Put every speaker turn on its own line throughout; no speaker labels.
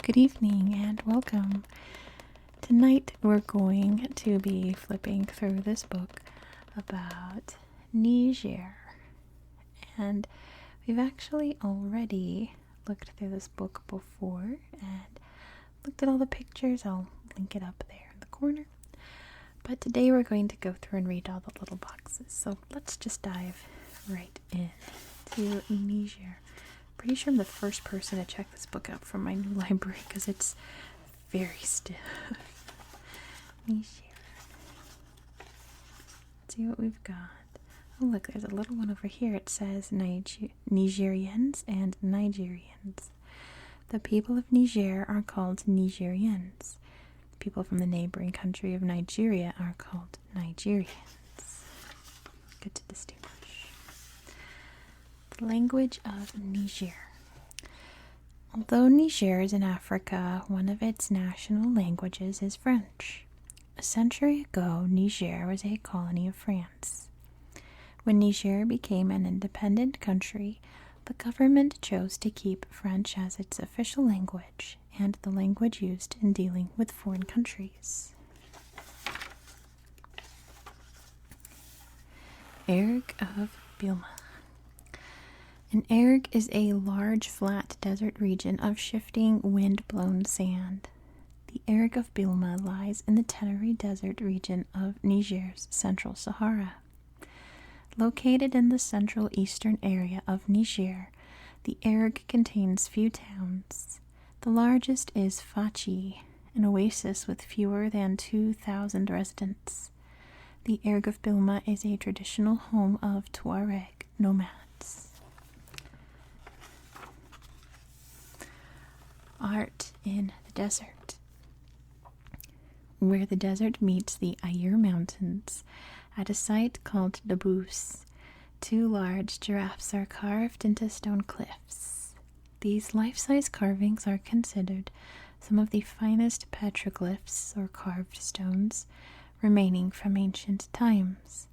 good evening and welcome. Tonight we're going to be flipping through this book about Niger. And we've actually already looked through this book before and looked at all the pictures. I'll link it up there in the corner. But today we're going to go through and read all the little boxes. So let's just dive right in to Niger. Pretty sure I'm the first person to check this book out from my new library because it's very stiff. Niger. Let's see what we've got. Oh look, there's a little one over here. It says Nigerians and Nigerians. The people of Niger are called Nigerians. People from the neighboring country of Nigeria are called Nigerians. Good to distinguish. The language of Niger. Although Niger is in Africa, one of its national languages is French. A century ago, Niger was a colony of France. When Niger became an independent country, the government chose to keep French as its official language and the language used in dealing with foreign countries. Erg of Bilma. An erg is a large flat desert region of shifting wind-blown sand. The erg of Bilma lies in the Teneri Desert region of Niger's Central Sahara. Located in the central eastern area of Niger, the erg contains few towns. The largest is Fachi, an oasis with fewer than 2,000 residents. The erg of Bilma is a traditional home of Tuareg nomads. Art in the desert. Where the desert meets the Ayer Mountains, at a site called Dabous, two large giraffes are carved into stone cliffs. These life-size carvings are considered some of the finest petroglyphs or carved stones remaining from ancient times.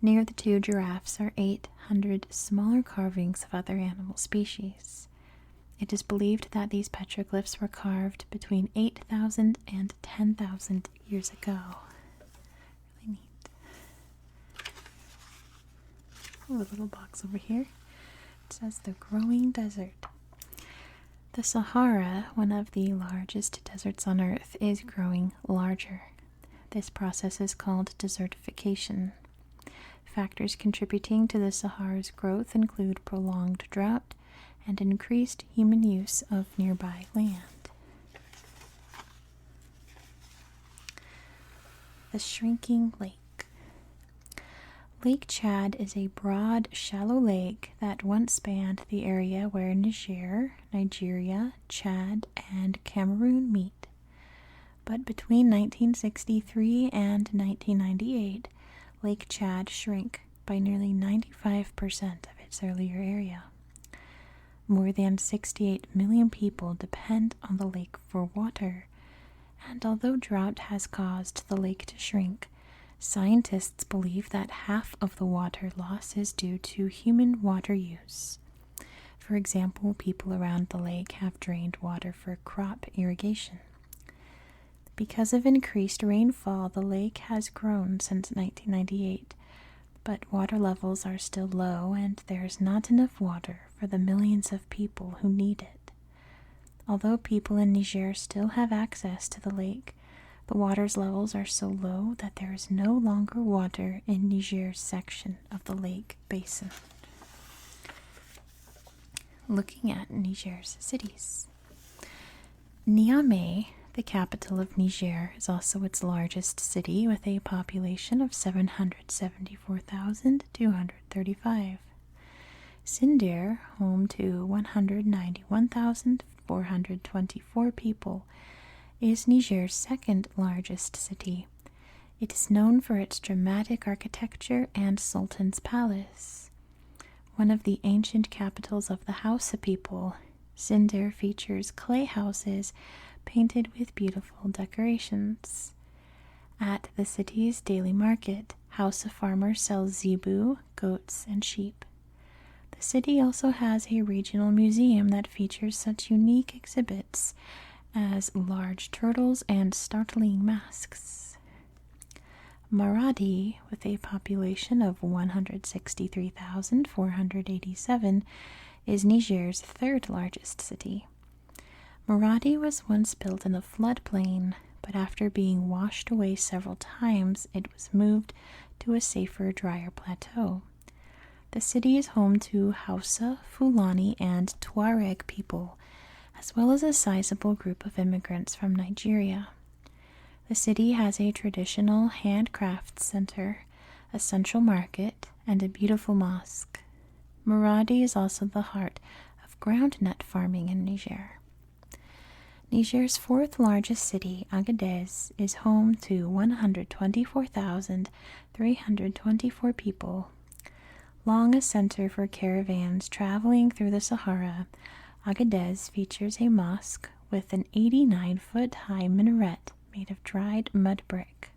Near the two giraffes are 800 smaller carvings of other animal species. It is believed that these petroglyphs were carved between 8,000 and 10,000 years ago. Really neat. A little box over here. It says the growing desert. The Sahara, one of the largest deserts on Earth, is growing larger. This process is called desertification. Factors contributing to the Sahara's growth include prolonged drought and increased human use of nearby land. The shrinking lake. Lake Chad is a broad, shallow lake that once spanned the area where Niger, Nigeria, Chad, and Cameroon meet. But between 1963 and 1998, Lake Chad shrank by nearly 95% of its earlier area. More than 68 million people depend on the lake for water, and although drought has caused the lake to shrink, scientists believe that half of the water loss is due to human water use. For example, people around the lake have drained water for crop irrigation. Because of increased rainfall, the lake has grown since 1998, but water levels are still low and there is not enough water for the millions of people who need it. Although people in Niger still have access to the lake, the water's levels are so low that there is no longer water in Niger's section of the lake basin. Looking at Niger's cities. Niamey, the capital of Niger, is also its largest city with a population of 774,235. Sindir, home to 191,424 people, is Niger's second largest city. It is known for its dramatic architecture and Sultan's Palace. One of the ancient capitals of the Hausa people, Sindir features clay houses painted with beautiful decorations. At the city's daily market, Hausa farmers sell zebu, goats, and sheep. The city also has a regional museum that features such unique exhibits as large turtles and startling masks. Maradi, with a population of 163,487, is Niger's third largest city. Maradi was once built in a floodplain, but after being washed away several times, it was moved to a safer, drier plateau. The city is home to Hausa, Fulani, and Tuareg people, as well as a sizable group of immigrants from Nigeria. The city has a traditional handcraft center, a central market, and a beautiful mosque. Maradi is also the heart of groundnut farming in Niger. Niger's fourth largest city, Agadez, is home to 124,324 people. Long a center for caravans traveling through the Sahara, Agadez features a mosque with an 89-foot-high minaret made of dried mud brick.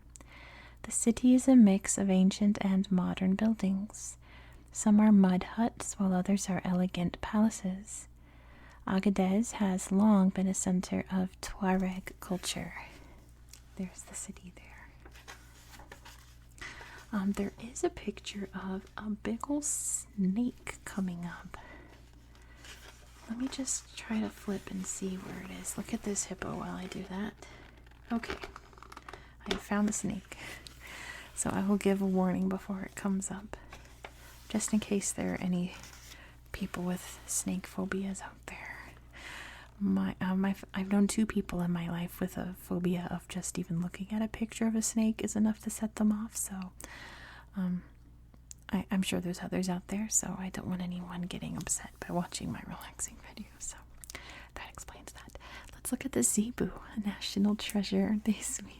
The city is a mix of ancient and modern buildings. Some are mud huts, while others are elegant palaces. Agadez has long been a center of Tuareg culture. There's the city there. There is a picture of a big old snake coming up. Let me just try to flip and see where it is. Look at this hippo while I do that. Okay, I have found the snake. So I will give a warning before it comes up, just in case there are any people with snake phobias out there. I've known 2 people in my life with a phobia of just even looking at a picture of a snake is enough to set them off. So, I'm sure there's others out there. So I don't want anyone getting upset by watching my relaxing video. So that explains that. Let's look at the zebu, a national treasure. Aren't they sweet?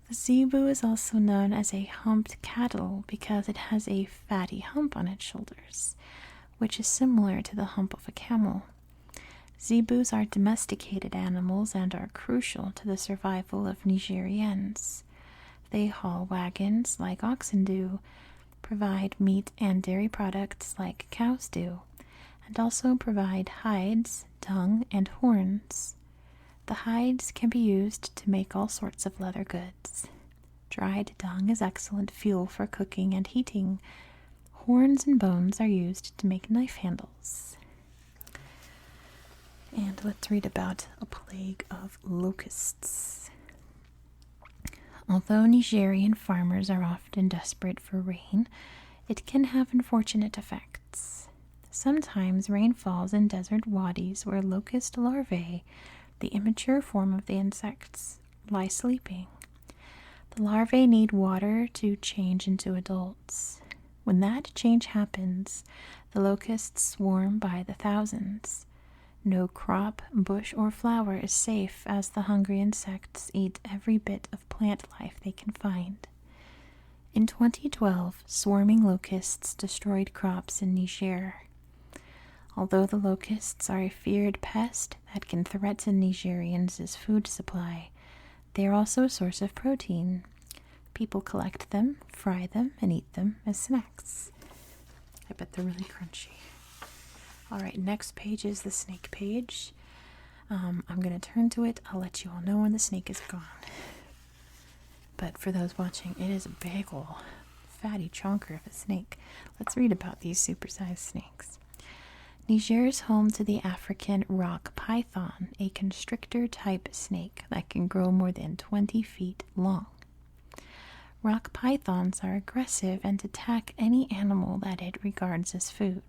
The zebu is also known as a humped cattle because it has a fatty hump on its shoulders, which is similar to the hump of a camel. Zebus are domesticated animals and are crucial to the survival of Nigerians. They haul wagons like oxen do, provide meat and dairy products like cows do, and also provide hides, dung, and horns. The hides can be used to make all sorts of leather goods. Dried dung is excellent fuel for cooking and heating. Horns and bones are used to make knife handles. And let's read about a plague of locusts. Although Nigerian farmers are often desperate for rain, it can have unfortunate effects. Sometimes rain falls in desert wadis where locust larvae, the immature form of the insects, lie sleeping. The larvae need water to change into adults. When that change happens, the locusts swarm by the thousands. No crop, bush, or flower is safe as the hungry insects eat every bit of plant life they can find. In 2012, swarming locusts destroyed crops in Niger. Although the locusts are a feared pest that can threaten Nigerians' food supply, they are also a source of protein. People collect them, fry them, and eat them as snacks. I bet they're really crunchy. Alright, next page is the snake page. I'm going to turn to it. I'll let you all know when the snake is gone. But for those watching, it is a big ol' fatty chonker of a snake. Let's read about these supersized snakes. Niger is home to the African rock python, a constrictor-type snake that can grow more than 20 feet long. Rock pythons are aggressive and attack any animal that it regards as food.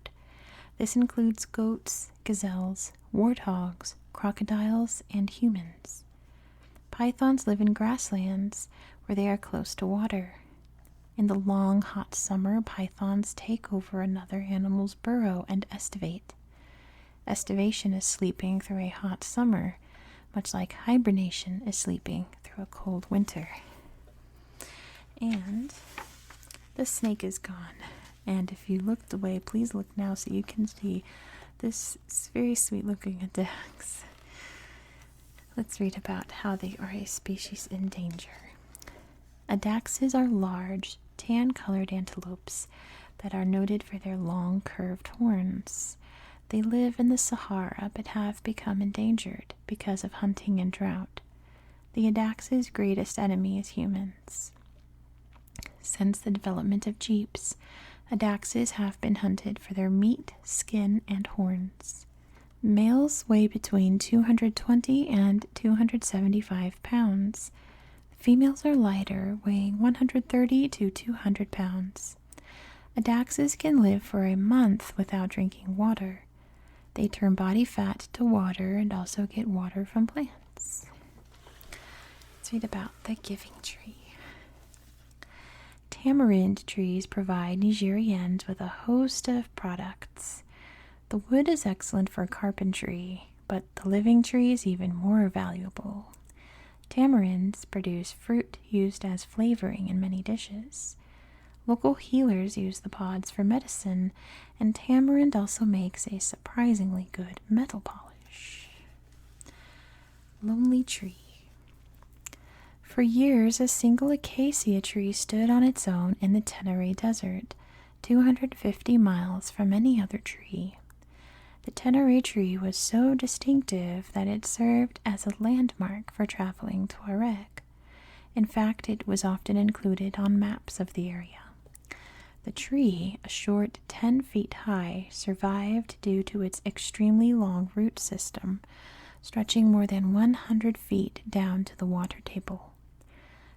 This includes goats, gazelles, warthogs, crocodiles, and humans. Pythons live in grasslands where they are close to water. In the long, hot summer, pythons take over another animal's burrow and estivate. Estivation is sleeping through a hot summer, much like hibernation is sleeping through a cold winter. And the snake is gone. And if you looked away, please look now so you can see this very sweet looking adax. Let's read about how they are a species in danger. Adaxes are large, tan-colored antelopes that are noted for their long, curved horns. They live in the Sahara but have become endangered because of hunting and drought. The Adax's greatest enemy is humans. Since the development of jeeps, Adaxes have been hunted for their meat, skin, and horns. Males weigh between 220 and 275 pounds. Females are lighter, weighing 130 to 200 pounds. Adaxes can live for a month without drinking water. They turn body fat to water and also get water from plants. Let's read about the giving tree. Tamarind trees provide Nigerians with a host of products. The wood is excellent for carpentry, but the living tree is even more valuable. Tamarinds produce fruit used as flavoring in many dishes. Local healers use the pods for medicine, and tamarind also makes a surprisingly good metal polish. Lonely tree. For years, a single acacia tree stood on its own in the Tenere Desert, 250 miles from any other tree. The Tenere tree was so distinctive that it served as a landmark for traveling Tuareg. In fact, it was often included on maps of the area. The tree, a short 10 feet high, survived due to its extremely long root system, stretching more than 100 feet down to the water table.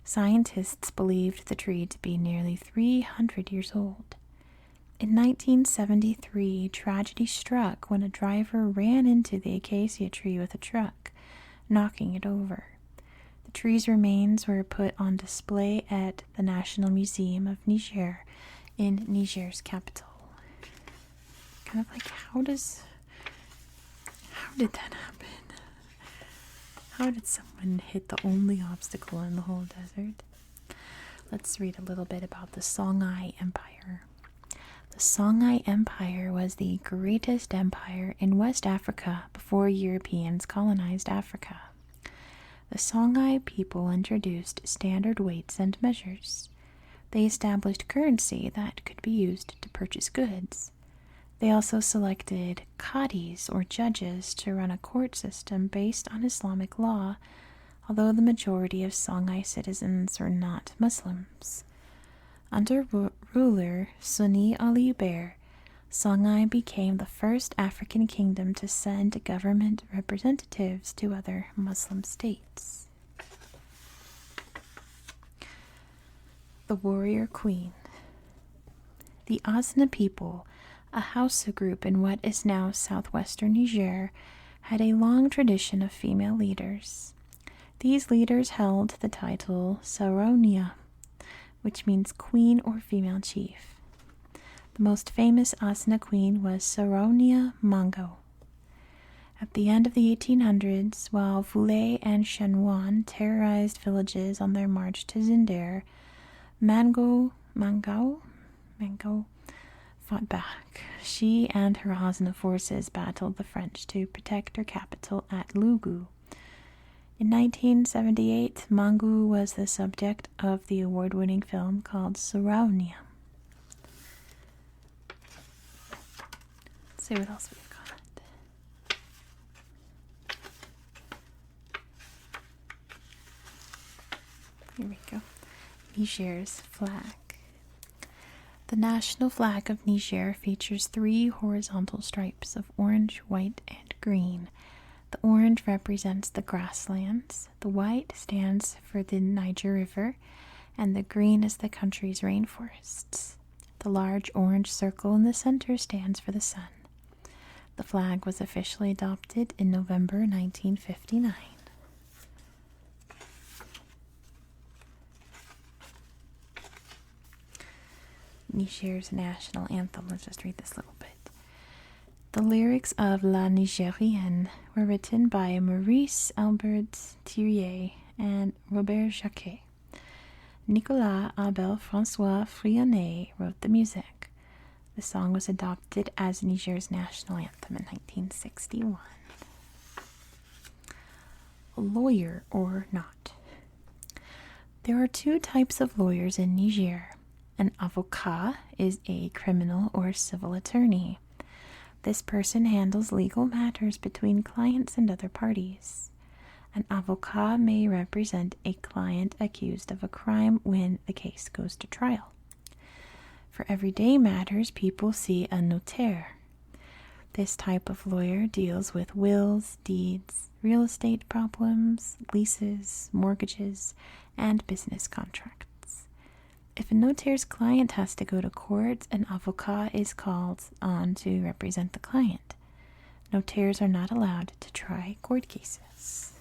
Scientists believed the tree to be nearly 300 years old. In 1973, tragedy struck when a driver ran into the acacia tree with a truck, knocking it over. The tree's remains were put on display at the National Museum of Niger in Niger's capital. Kind of like, how did that happen? How did someone hit the only obstacle in the whole desert? Let's read a little bit about the Songhai Empire. The Songhai Empire was the greatest empire in West Africa before Europeans colonized Africa. The Songhai people introduced standard weights and measures. They established currency that could be used to purchase goods. They also selected qadis, or judges, to run a court system based on Islamic law, although the majority of Songhai citizens were not Muslims. Under ruler Sunni Ali Bear, Songhai became the first African kingdom to send government representatives to other Muslim states. The Warrior Queen. The Asna people, a Hausa group in what is now southwestern Niger, had a long tradition of female leaders. These leaders held the title Sarauniya, which means queen or female chief. The most famous Asna queen was Sarauniya Mango. At the end of the 1800s, while Fule and Shenwan terrorized villages on their march to Zinder, Mango fought back. She and her Asna forces battled the French to protect her capital at Lugu. In 1978, Mangu was the subject of the award-winning film called Sarauniya. Let's see what else we've got. Here we go. Niger's flag. The national flag of Niger features 3 horizontal stripes of orange, white, and green. The orange represents the grasslands, the white stands for the Niger River, and the green is the country's rainforests. The large orange circle in the center stands for the sun. The flag was officially adopted in November 1959. Niger's national anthem. Let's just read this little bit. The lyrics of La Nigérienne were written by Maurice Albert Thirier and Robert Jacquet. Nicolas Abel François Frionnet wrote the music. The song was adopted as Niger's national anthem in 1961. Lawyer or not. There are 2 types of lawyers in Niger. An avocat is a criminal or civil attorney. This person handles legal matters between clients and other parties. An avocat may represent a client accused of a crime when the case goes to trial. For everyday matters, people see a notaire. This type of lawyer deals with wills, deeds, real estate problems, leases, mortgages, and business contracts. If a notaire's client has to go to court, an avocat is called on to represent the client. Notaires are not allowed to try court cases.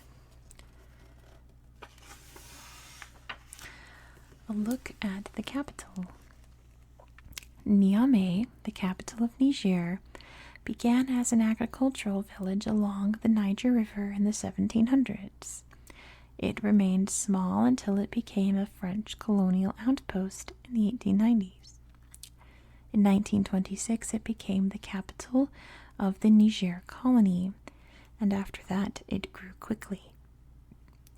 A look at the capital. Niamey, the capital of Niger, began as an agricultural village along the Niger River in the 1700s. It remained small until it became a French colonial outpost in the 1890s. In 1926, it became the capital of the Niger colony, and after that, it grew quickly.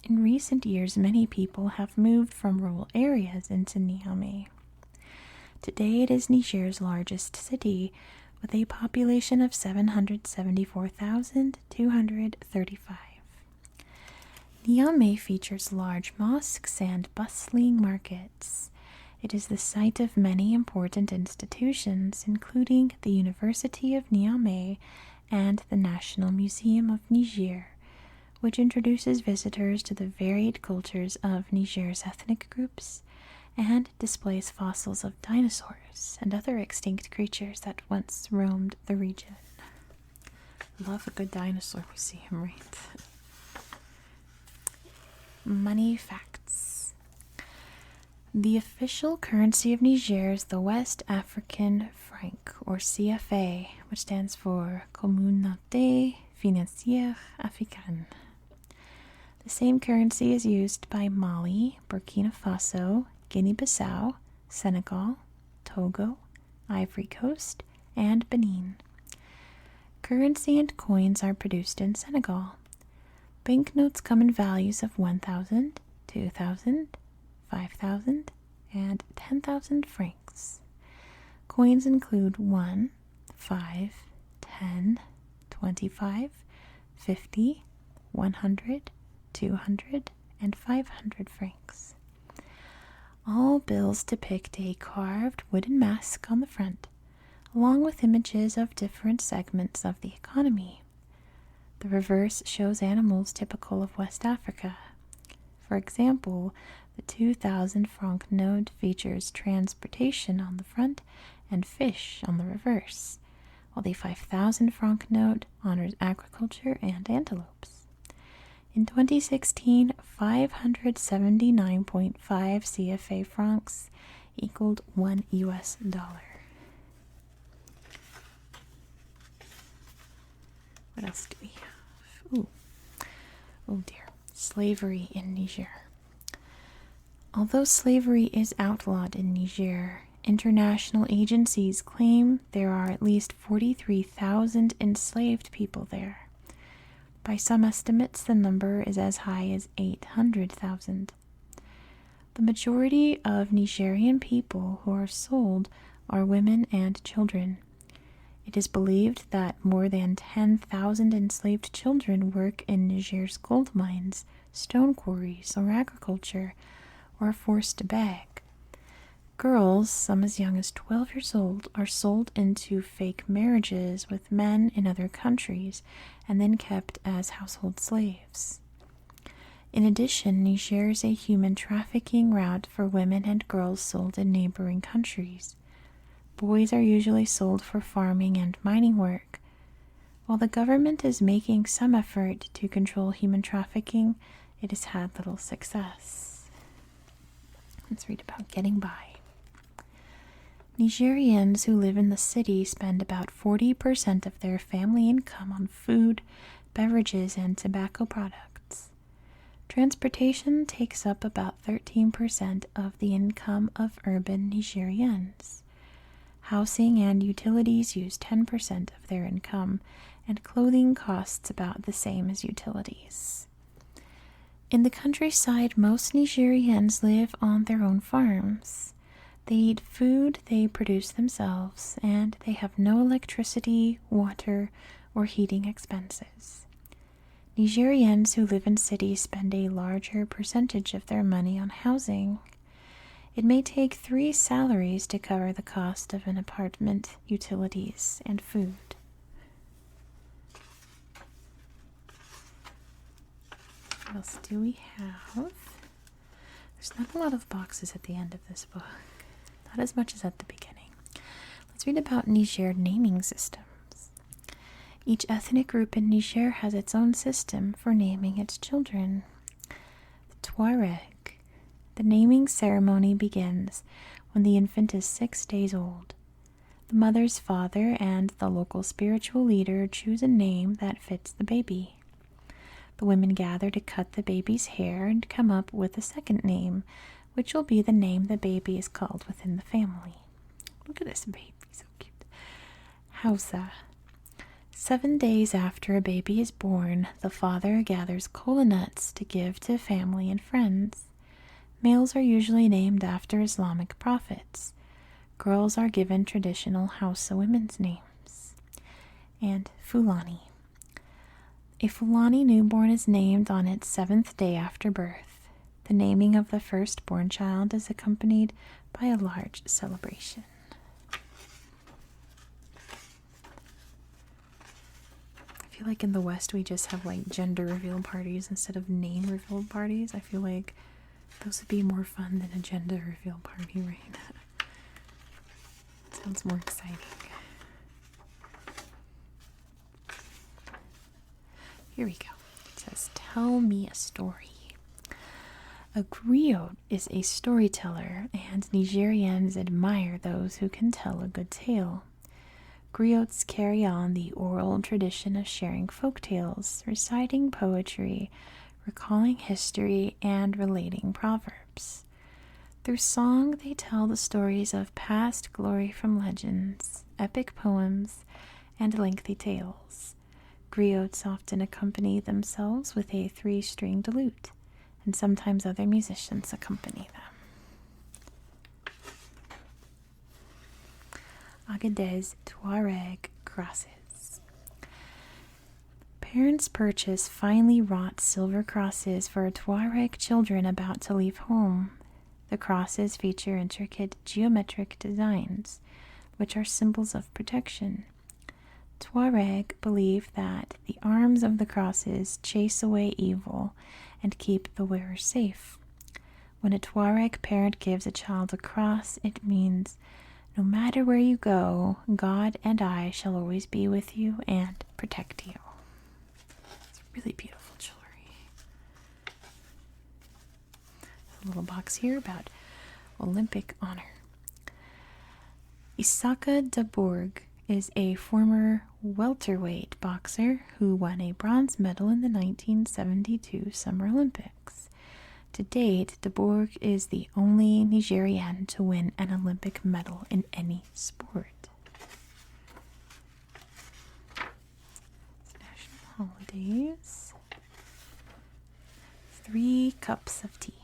In recent years, many people have moved from rural areas into Niamey. Today, it is Niger's largest city, with a population of 774,235. Niamey features large mosques and bustling markets. It is the site of many important institutions, including the University of Niamey and the National Museum of Niger, which introduces visitors to the varied cultures of Niger's ethnic groups and displays fossils of dinosaurs and other extinct creatures that once roamed the region. Love a good dinosaur museum, right? Money facts. The official currency of Niger is the West African franc, or CFA, which stands for Communauté Financière Africaine. The same currency is used by Mali, Burkina Faso, Guinea-Bissau, Senegal, Togo, Ivory Coast, and Benin. Currency and coins are produced in Senegal. Banknotes come in values of 1,000, 2,000, 5,000, and 10,000 francs. Coins include 1, 5, 10, 25, 50, 100, 200, and 500 francs. All bills depict a carved wooden mask on the front, along with images of different segments of the economy. The reverse shows animals typical of West Africa. For example, the 2,000 franc note features transportation on the front and fish on the reverse, while the 5,000 franc note honors agriculture and antelopes. In 2016, 579.5 CFA francs equaled $1 US. What else do we have? Oh dear. Slavery in Niger. Although slavery is outlawed in Niger, international agencies claim there are at least 43,000 enslaved people there. By some estimates, the number is as high as 800,000. The majority of Nigerian people who are sold are women and children. It is believed that more than 10,000 enslaved children work in Niger's gold mines, stone quarries, or agriculture, or are forced to beg. Girls, some as young as 12 years old, are sold into fake marriages with men in other countries and then kept as household slaves. In addition, Niger is a human trafficking route for women and girls sold in neighboring countries. Boys are usually sold for farming and mining work. While the government is making some effort to control human trafficking, it has had little success. Let's read about getting by. Nigerians who live in the city spend about 40% of their family income on food, beverages, and tobacco products. Transportation takes up about 13% of the income of urban Nigerians. Housing and utilities use 10% of their income, and clothing costs about the same as utilities. In the countryside, most Nigerians live on their own farms. They eat food they produce themselves, and they have no electricity, water, or heating expenses. Nigerians who live in cities spend a larger percentage of their money on housing. It may take 3 salaries to cover the cost of an apartment, utilities, and food. What else do we have? There's not a lot of boxes at the end of this book. Not as much as at the beginning. Let's read about Niger naming systems. Each ethnic group in Niger has its own system for naming its children. The Tuareg. The naming ceremony begins when the infant is 6 days old. The mother's father and the local spiritual leader choose a name that fits the baby. The women gather to cut the baby's hair and come up with a second name, which will be the name the baby is called within the family. Look at this baby, so cute. Hausa. 7 days after a baby is born, the father gathers kola nuts to give to family and friends. Males are usually named after Islamic prophets. Girls are given traditional Hausa women's names. And Fulani. A Fulani newborn is named on its 7th day after birth. The naming of the firstborn child is accompanied by a large celebration. I feel like in the West we just have like gender reveal parties instead of name reveal parties. I feel like those would be more fun than a gender reveal party, right? Sounds more exciting. Here we go. It says, tell me a story. A griot is a storyteller, and Nigerians admire those who can tell a good tale. Griots carry on the oral tradition of sharing folk tales, reciting poetry, recalling history, and relating proverbs. Through song, they tell the stories of past glory from legends, epic poems, and lengthy tales. Griots often accompany themselves with a 3-stringed lute, and sometimes other musicians accompany them. Agadez Tuareg crosses. Parents purchase finely wrought silver crosses for Tuareg children about to leave home. The crosses feature intricate geometric designs, which are symbols of protection. Tuareg believe that the arms of the crosses chase away evil and keep the wearer safe. When a Tuareg parent gives a child a cross, it means, no matter where you go, God and I shall always be with you and protect you. It's really beautiful jewelry. A little box here about Olympic honor. Isaka Daburg is a former welterweight boxer who won a bronze medal in the 1972 Summer Olympics. To date, Daburg is the only Nigerian to win an Olympic medal in any sport. National holidays. 3 cups of tea.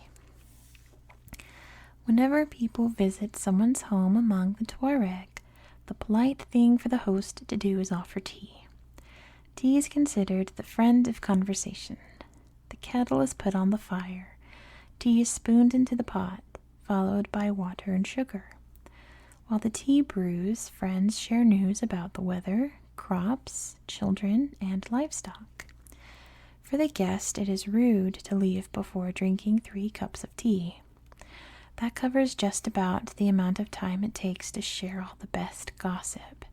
Whenever people visit someone's home among the Tuareg, the polite thing for the host to do is offer tea. Tea is considered the friend of conversation. The kettle is put on the fire. Tea is spooned into the pot, followed by water and sugar. While the tea brews, friends share news about the weather, crops, children, and livestock. For the guest, it is rude to leave before drinking 3 cups of tea. That covers just about the amount of time it takes to share all the best gossip.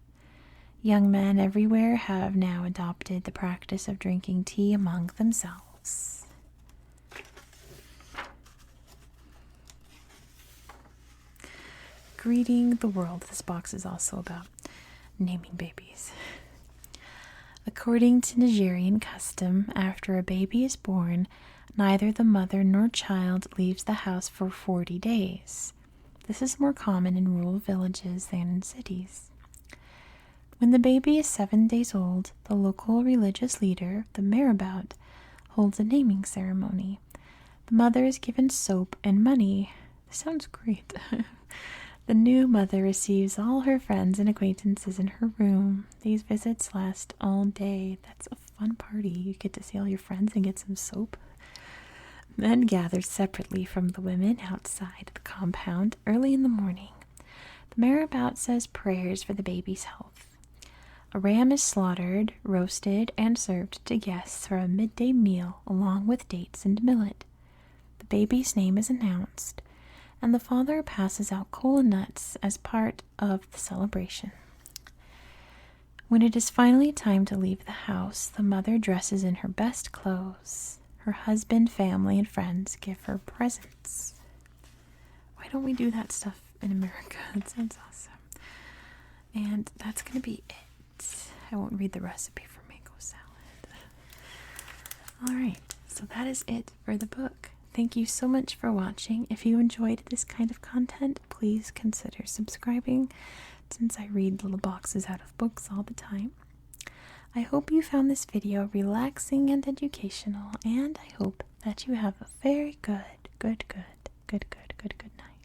Young men everywhere have now adopted the practice of drinking tea among themselves. Greeting the world. This box is also about naming babies. According to Nigerian custom, after a baby is born, neither the mother nor child leaves the house for 40 days. This is more common in rural villages than in cities. When the baby is 7 days old, the local religious leader, the marabout, holds a naming ceremony. The mother is given soap and money. This sounds great. The new mother receives all her friends and acquaintances in her room. These visits last all day. That's a fun party. You get to see all your friends and get some soap. Men gather separately from the women outside the compound early in the morning. The marabout says prayers for the baby's health. A ram is slaughtered, roasted, and served to guests for a midday meal along with dates and millet. The baby's name is announced, and the father passes out kola nuts as part of the celebration. When it is finally time to leave the house, the mother dresses in her best clothes. Her husband, family, and friends give her presents. Why don't we do that stuff in America? That sounds awesome. And that's going to be it. I won't read the recipe for mango salad. Alright, so that is it for the book. Thank you so much for watching. If you enjoyed this kind of content, please consider subscribing, since I read little boxes out of books all the time. I hope you found this video relaxing and educational, and I hope that you have a very good night.